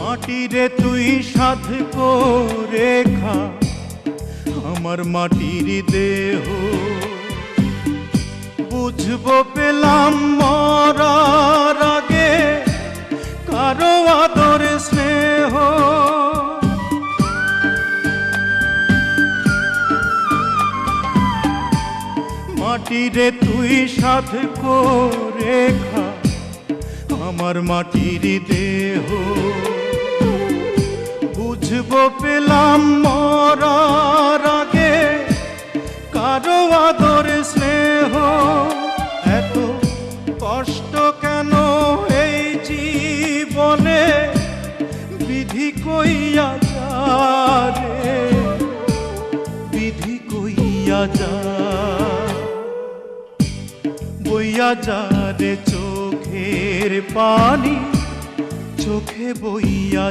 মাটিরে তুই সাধ করে খা আমার মাটির দেহ, বুঝবো পেলাম মরার আগে কারো আদর স্নেহ। মাটিরে তুই সাধ করে খা আমার মাটির দেহ, বুঝবো পেলাম মরার আগে কারো আদর স্নেহ। এত কষ্ট কেন এই জীবনে বিধি কইয়া যা রে, বিধি কইয়া যা, বইয়া যা রে চোখের পানি চোখে বইয়া।